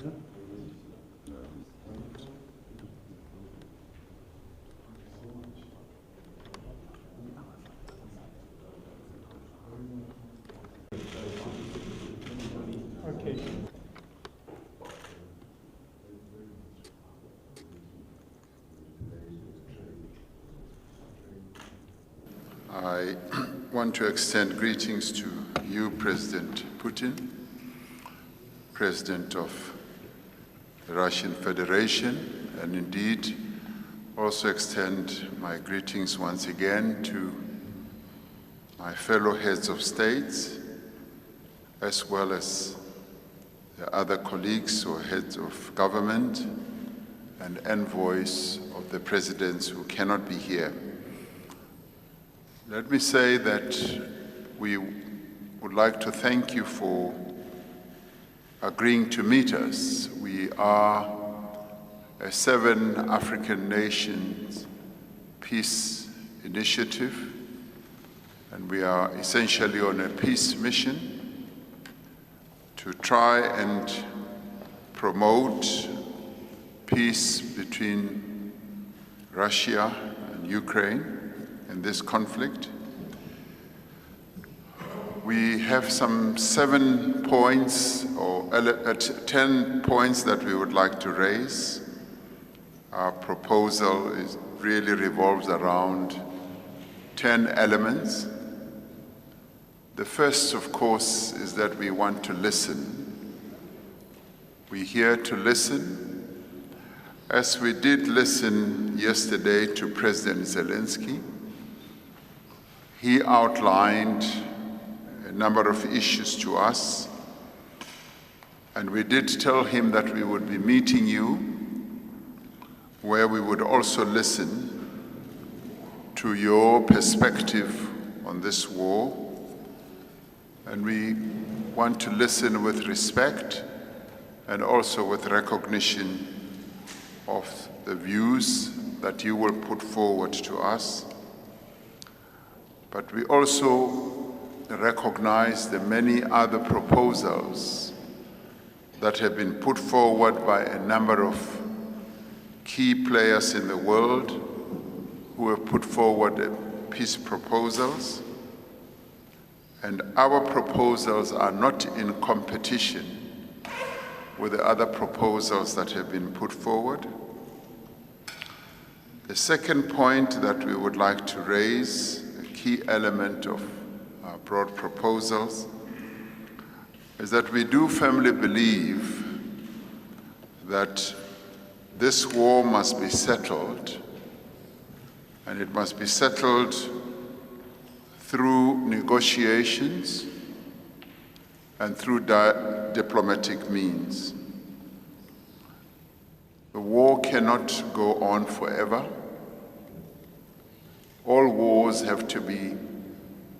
Okay. I want to extend greetings to you, President Putin, President of the Russian Federation, and indeed also extend my greetings once again to my fellow heads of states, as well as the other colleagues or heads of government and envoys of the presidents who cannot be here. Let me say that we would like to thank you for agreeing to meet us. We are a 7 African nations peace initiative, and we are essentially on a peace mission to try and promote peace between Russia and Ukraine in this conflict. We have some 7 points or 10 points that we would like to raise. Our proposal really revolves around 10 elements. The first, of course, is that we want to listen. We're here to listen, as we did listen yesterday to President Zelensky. He outlined a number of issues to us, and we did tell him that we would be meeting you, where we would also listen to your perspective on this war, and we want to listen with respect and also with recognition of the views that you will put forward to us. But we also recognize the many other proposals that have been put forward by a number of key players in the world who have put forward peace proposals. And our proposals are not in competition with the other proposals that have been put forward. The second point that we would like to raise, key element of our broad proposals, is that we do firmly believe that this war must be settled, and it must be settled through negotiations and through diplomatic means. The war cannot go on forever. All wars have to be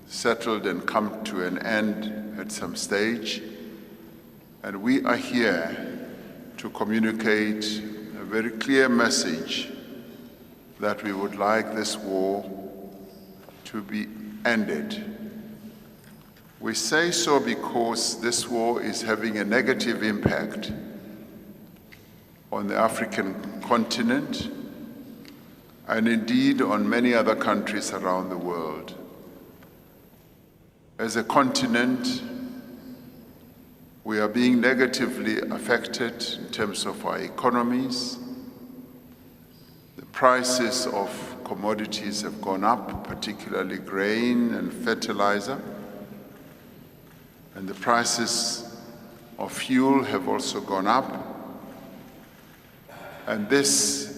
settled and come to an end at some stage. And we are here to communicate a very clear message that we would like this war to be ended. We say so because this war is having a negative impact on the African continent, and indeed on many other countries around the world. As a continent, we are being negatively affected in terms of our economies. The prices of commodities have gone up, particularly grain and fertilizer, and the prices of fuel have also gone up. And this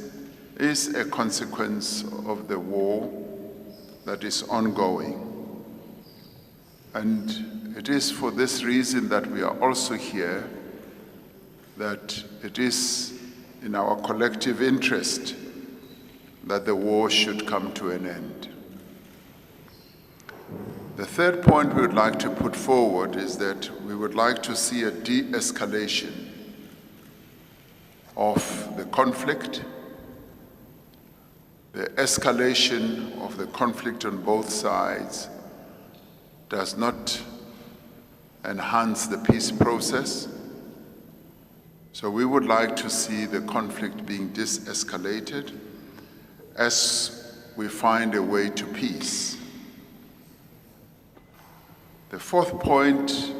is a consequence of the war that is ongoing. And it is for this reason that we are also here, that it is in our collective interest that the war should come to an end. The third point we would like to put forward is that we would like to see a de-escalation of the conflict. The escalation of the conflict on both sides does not enhance the peace process. So we would like to see the conflict being de-escalated as we find a way to peace. The fourth point,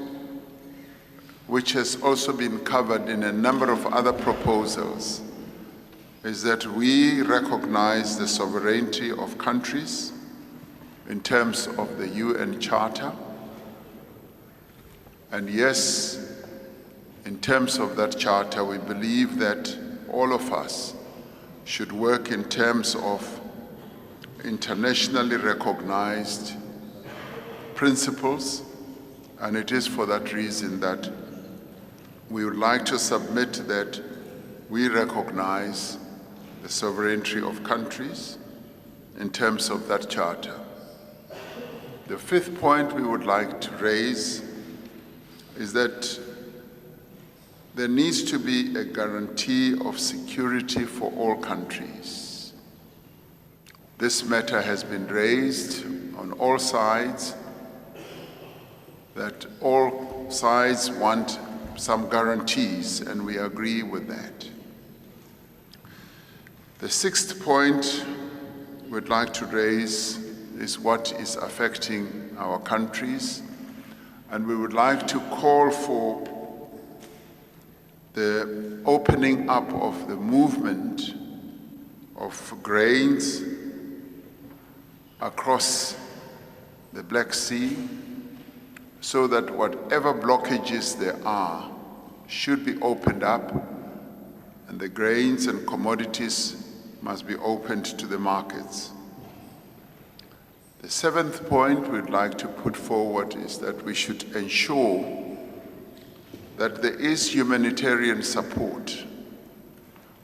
which has also been covered in a number of other proposals, is that we recognize the sovereignty of countries in terms of the UN Charter. And yes, in terms of that charter, we believe that all of us should work in terms of internationally recognized principles, and it is for that reason that we would like to submit that we recognize the sovereignty of countries in terms of that charter. The fifth point we would like to raise is that there needs to be a guarantee of security for all countries. This matter has been raised on all sides, that all sides want some guarantees, and we agree with that. The sixth point we'd like to raise is what is affecting our countries, and we would like to call for the opening up of the movement of grains across the Black Sea, so that whatever blockages there are should be opened up, and the grains and commodities must be opened to the markets. The seventh point we'd like to put forward is that we should ensure that there is humanitarian support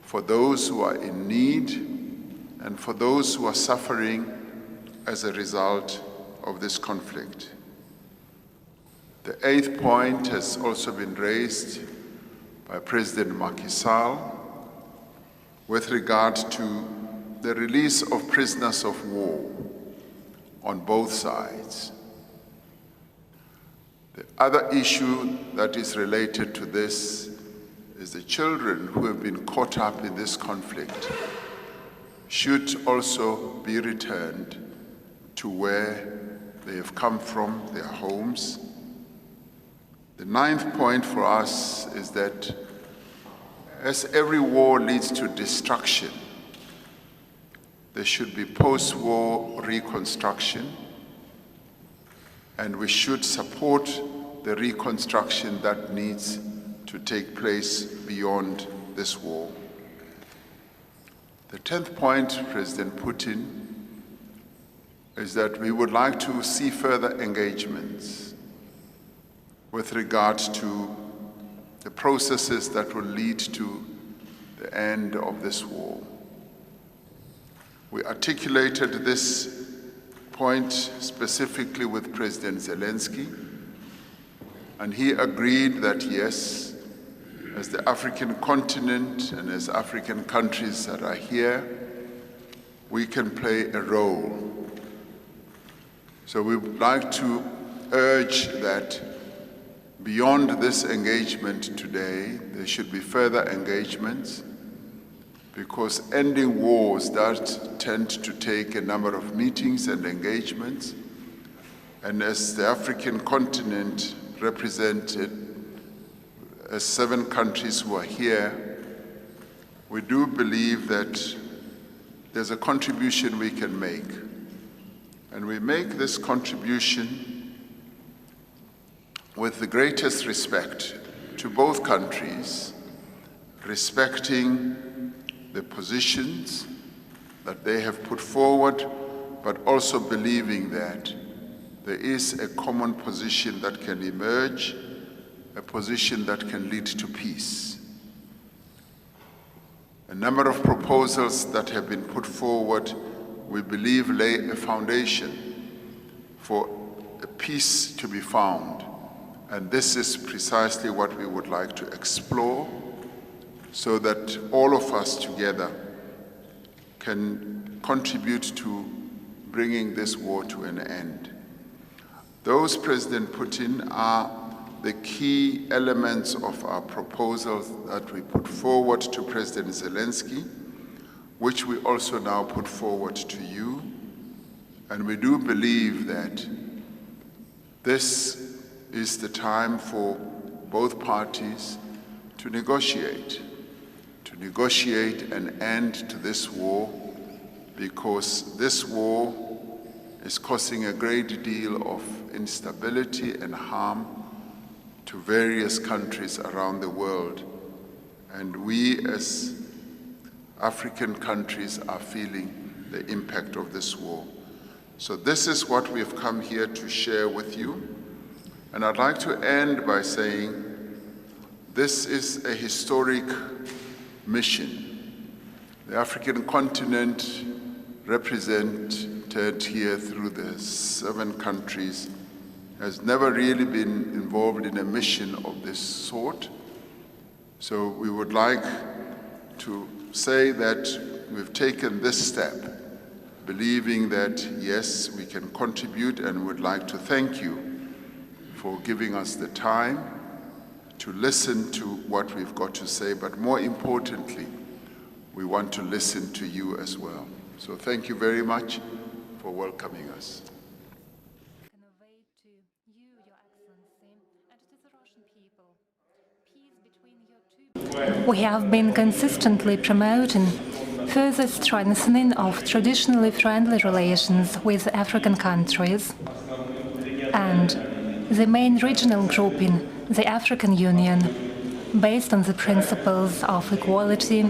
for those who are in need and for those who are suffering as a result of this conflict. The eighth point has also been raised by President Macky Sall with regard to the release of prisoners of war on both sides. The other issue that is related to this is the children who have been caught up in this conflict should also be returned to where they have come from, their homes. The ninth point for us is that as every war leads to destruction, there should be post-war reconstruction, and we should support the reconstruction that needs to take place beyond this war. The 10th point President Putin is that we would like to see further engagements with regard to the processes that will lead to the end of this war. We articulated this point specifically with President Zelensky, and he agreed that yes, as the African continent and as African countries that are here, we can play a role. So we would like to urge that beyond this engagement today, there should be further engagements, because ending wars does tend to take a number of meetings and engagements. And as the African continent represented as 7 countries who are here, we do believe that there's a contribution we can make. And we make this contribution with the greatest respect to both countries, respecting the positions that they have put forward, but also believing that there is a common position that can emerge, a position that can lead to peace. A number of proposals that have been put forward, we believe, lay a foundation for a peace to be found. And this is precisely what we would like to explore, so that all of us together can contribute to bringing this war to an end. Those President Putin are the key elements of our proposals that we put forward to President Zelensky, which we also now put forward to you. And we do believe that this is the time for both parties to negotiate an end to this war, because this war is causing a great deal of instability and harm to various countries around the world. And we as African countries are feeling the impact of this war. So this is what we've come here to share with you. And I'd like to end by saying this is a historic mission. The African continent, represented here through the 7 countries, has never really been involved in a mission of this sort. So we would like to say that we've taken this step, believing that, yes, we can contribute, and would like to thank you for giving us the time to listen to what we've got to say, but more importantly, we want to listen to you as well. So thank you very much for welcoming us. Convey to you, Your Excellency, and to the Russian people, peace between your two. We have been consistently promoting further strengthening of traditionally friendly relations with African countries, and the main regional grouping, the African Union, based on the principles of equality,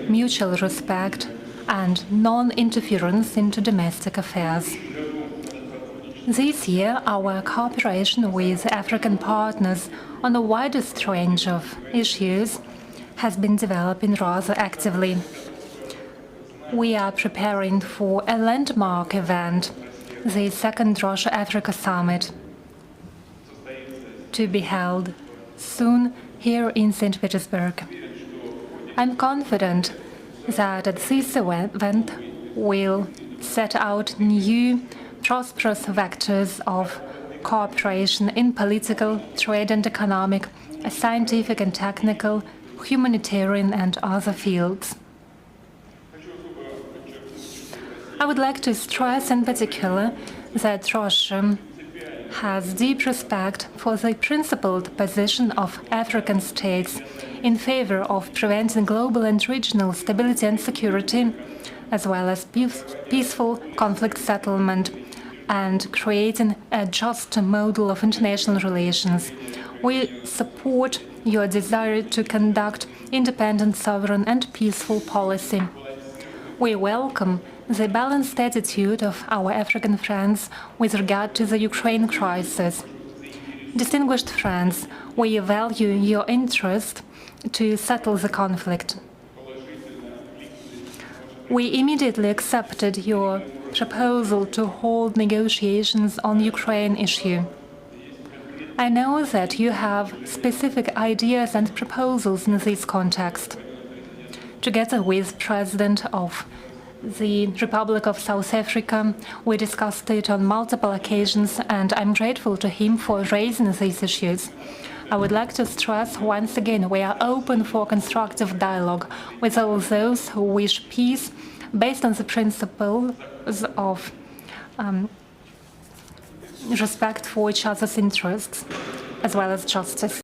mutual respect, and non-interference into domestic affairs. This year, our cooperation with African partners on the widest range of issues has been developing rather actively. We are preparing for a landmark event, the second Russia-Africa Summit, to be held soon here in St. Petersburg. I'm confident that this event will set out new, prosperous vectors of cooperation in political, trade and economic, scientific and technical, humanitarian and other fields. I would like to stress in particular that Russia has deep respect for the principled position of African states in favor of preventing global and regional stability and security, as well as peaceful conflict settlement and creating a just model of international relations. We support your desire to conduct independent, sovereign and peaceful policy. We welcome the balanced attitude of our African friends with regard to the Ukraine crisis. Distinguished friends, we value your interest to settle the conflict. We immediately accepted your proposal to hold negotiations on the Ukraine issue. I know that you have specific ideas and proposals in this context. Together with President of the Republic of South Africa, we discussed it on multiple occasions, and I'm grateful to him for raising these issues. I would like to stress once again we are open for constructive dialogue with all those who wish peace based on the principles of respect for each other's interests, as well as justice.